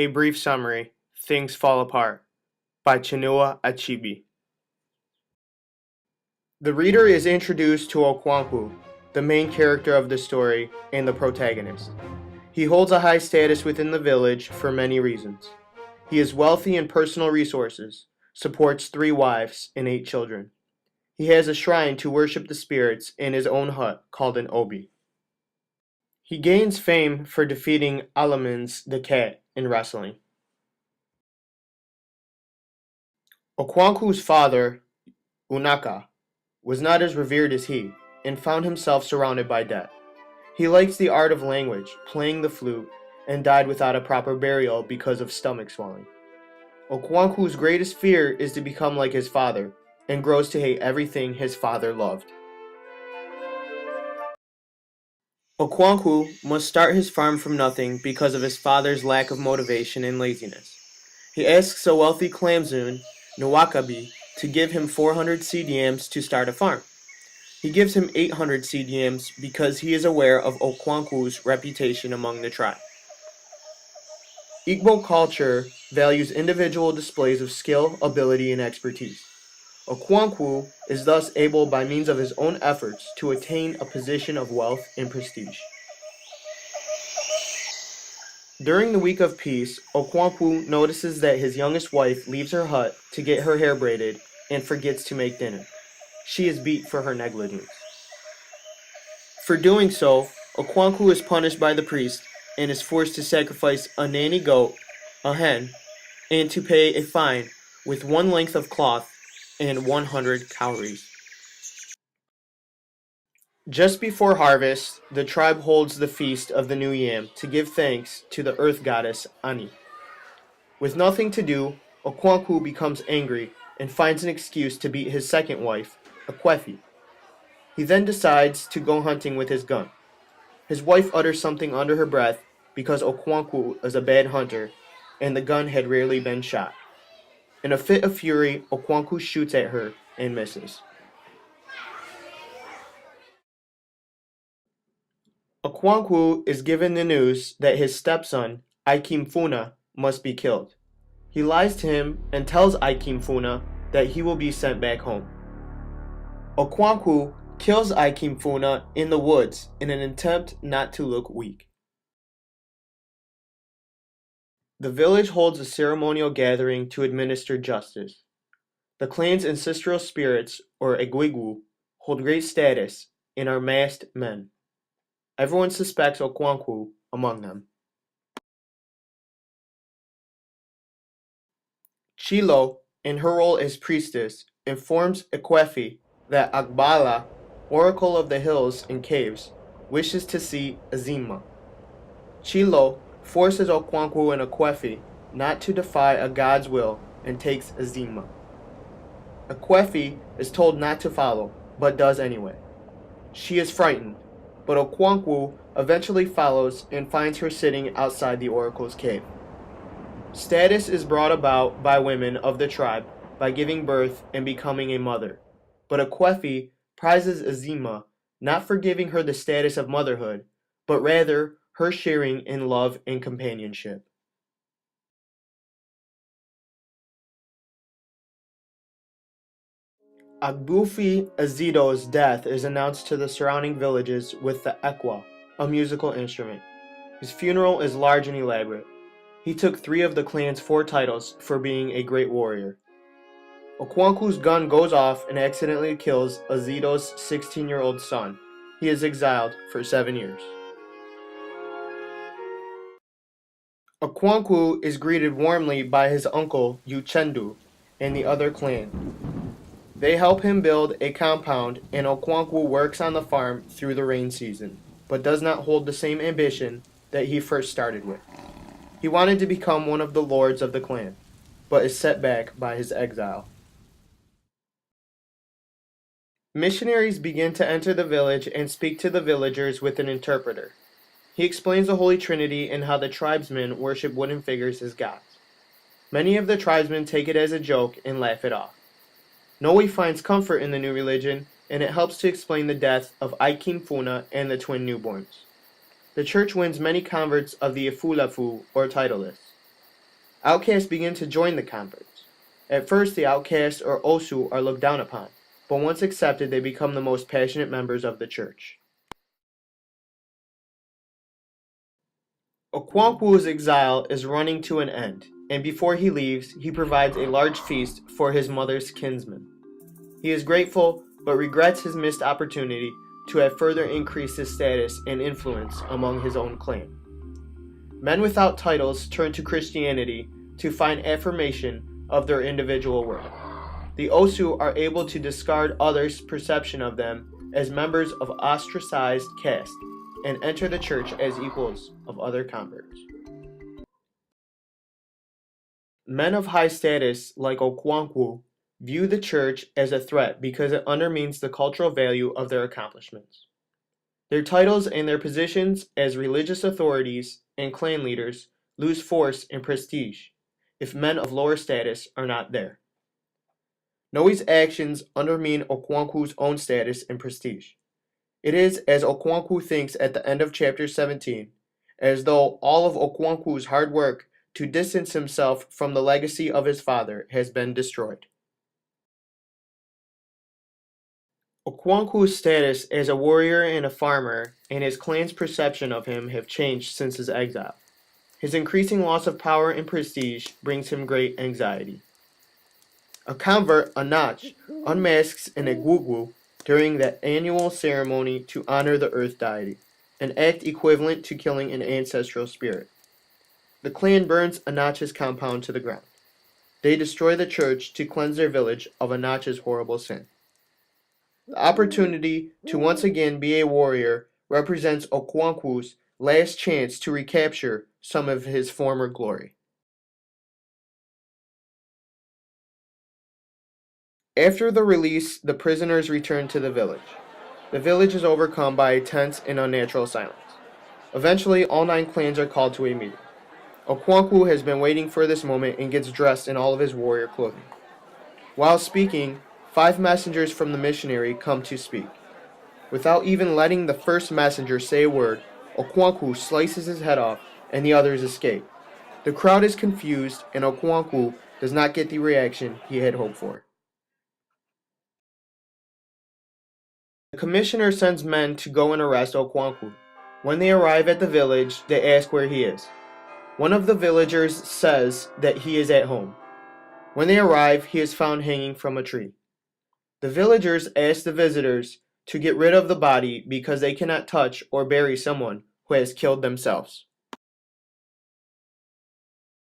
A Brief Summary, Things Fall Apart by Chinua Achebe. The reader is introduced to Okonkwo, the main character of the story and the protagonist. He holds a high status within the village for many reasons. He is wealthy in personal resources, supports 3 wives and 8 children. He has a shrine to worship the spirits in his own hut called an obi. He gains fame for defeating Alamins the cat in wrestling. Okonkwo's father, Unaka, was not as revered as he, and found himself surrounded by debt. He liked the art of language, playing the flute, and died without a proper burial because of stomach swelling. Okonkwo's greatest fear is to become like his father, and grows to hate everything his father loved. Okonkwo must start his farm from nothing because of his father's lack of motivation and laziness. He asks a wealthy Klamzoon, Nwakabi, to give him 400 seed yams to start a farm. He gives him 800 seed yams because he is aware of Okonkwo's reputation among the tribe. Igbo culture values individual displays of skill, ability, and expertise. Okonkwo is thus able by means of his own efforts to attain a position of wealth and prestige. During the week of peace, Okonkwo notices that his youngest wife leaves her hut to get her hair braided and forgets to make dinner. She is beat for her negligence. For doing so, Okonkwo is punished by the priest and is forced to sacrifice a nanny goat, a hen, and to pay a fine with 1 length of cloth and 100 cowries. Just before harvest, the tribe holds the feast of the new yam to give thanks to the earth goddess Ani. With nothing to do, Okonkwo becomes angry and finds an excuse to beat his second wife, Akwefi. He then decides to go hunting with his gun. His wife utters something under her breath because Okonkwo is a bad hunter and the gun had rarely been shot. In a fit of fury, Okonkwo shoots at her and misses. Okonkwo is given the news that his stepson, Ikemefuna, must be killed. He lies to him and tells Ikemefuna that he will be sent back home. Okonkwo kills Ikemefuna in the woods in an attempt not to look weak. The village holds a ceremonial gathering to administer justice. The clan's ancestral spirits, or Egwigwu, hold great status and are masked men. Everyone suspects Okonkwo among them. Chilo, in her role as priestess, informs Akwefi that Agbala, oracle of the hills and caves, wishes to see Azima. Chilo forces Okonkwo and Akwefi not to defy a god's will and takes Azima. Akwefi is told not to follow, but does anyway. She is frightened, but Okonkwo eventually follows and finds her sitting outside the oracle's cave. Status is brought about by women of the tribe by giving birth and becoming a mother, but Akwefi prizes Azima not for giving her the status of motherhood, but rather her sharing in love and companionship. Agbufi Azido's death is announced to the surrounding villages with the ekwa, a musical instrument. His funeral is large and elaborate. He took 3 of the clan's 4 titles for being a great warrior. Okonkwo's gun goes off and accidentally kills Azido's 16-year-old son. He is exiled for 7 years. Okonkwo is greeted warmly by his uncle Uchendu and the other clan. They help him build a compound and Okonkwo works on the farm through the rain season, but does not hold the same ambition that he first started with. He wanted to become one of the lords of the clan, but is set back by his exile. Missionaries begin to enter the village and speak to the villagers with an interpreter. He explains the Holy Trinity and how the tribesmen worship wooden figures as gods. Many of the tribesmen take it as a joke and laugh it off. Noe finds comfort in the new religion, and it helps to explain the death of Ikemefuna and the twin newborns. The church wins many converts of the Ifulafu, or titleless. Outcasts begin to join the converts. At first, the outcasts or Osu are looked down upon, but once accepted, they become the most passionate members of the church. Okwankwo's exile is running to an end, and before he leaves, he provides a large feast for his mother's kinsmen. He is grateful, but regrets his missed opportunity to have further increased his status and influence among his own clan. Men without titles turn to Christianity to find affirmation of their individual worth. The Osu are able to discard others' perception of them as members of ostracized caste and enter the church as equals of other converts. Men of high status like Okwankwo view the church as a threat because it undermines the cultural value of their accomplishments. Their titles and their positions as religious authorities and clan leaders lose force and prestige if men of lower status are not there. Noi's actions undermine Okwankwo's own status and prestige. It is as Okwankwo thinks at the end of chapter 17, as though all of Okwankwo's hard work to distance himself from the legacy of his father has been destroyed. Okwankwo's status as a warrior and a farmer and his clan's perception of him have changed since his exile. His increasing loss of power and prestige brings him great anxiety. A convert, Anach, unmasks an Egwugwu during the annual ceremony to honor the earth deity, an act equivalent to killing an ancestral spirit. The clan burns Anach's compound to the ground. They destroy the church to cleanse their village of Anach's horrible sin. The opportunity to once again be a warrior represents Okwankwo's last chance to recapture some of his former glory. After the release, the prisoners return to the village. The village is overcome by a tense and unnatural silence. Eventually, all 9 clans are called to a meeting. Okwankwo has been waiting for this moment and gets dressed in all of his warrior clothing. While speaking, 5 messengers from the missionary come to speak. Without even letting the first messenger say a word, Okwankwo slices his head off and the others escape. The crowd is confused and Okwankwo does not get the reaction he had hoped for. The commissioner sends men to go and arrest Okwankwo. When they arrive at the village, they ask where he is. One of the villagers says that he is at home. When they arrive, he is found hanging from a tree. The villagers ask the visitors to get rid of the body because they cannot touch or bury someone who has killed themselves.